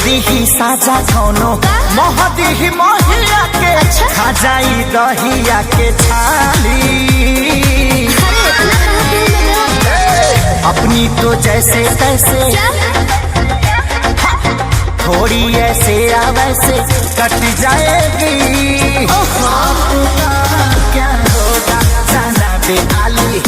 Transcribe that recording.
दी साजा कौनो मोहदी मोहिया के खा जाई दहिया के छाली। अपनी तो जैसे तैसे थोड़ी ऐसे या वैसे कट जाएगी। आपका क्या होगा जाना बेहाली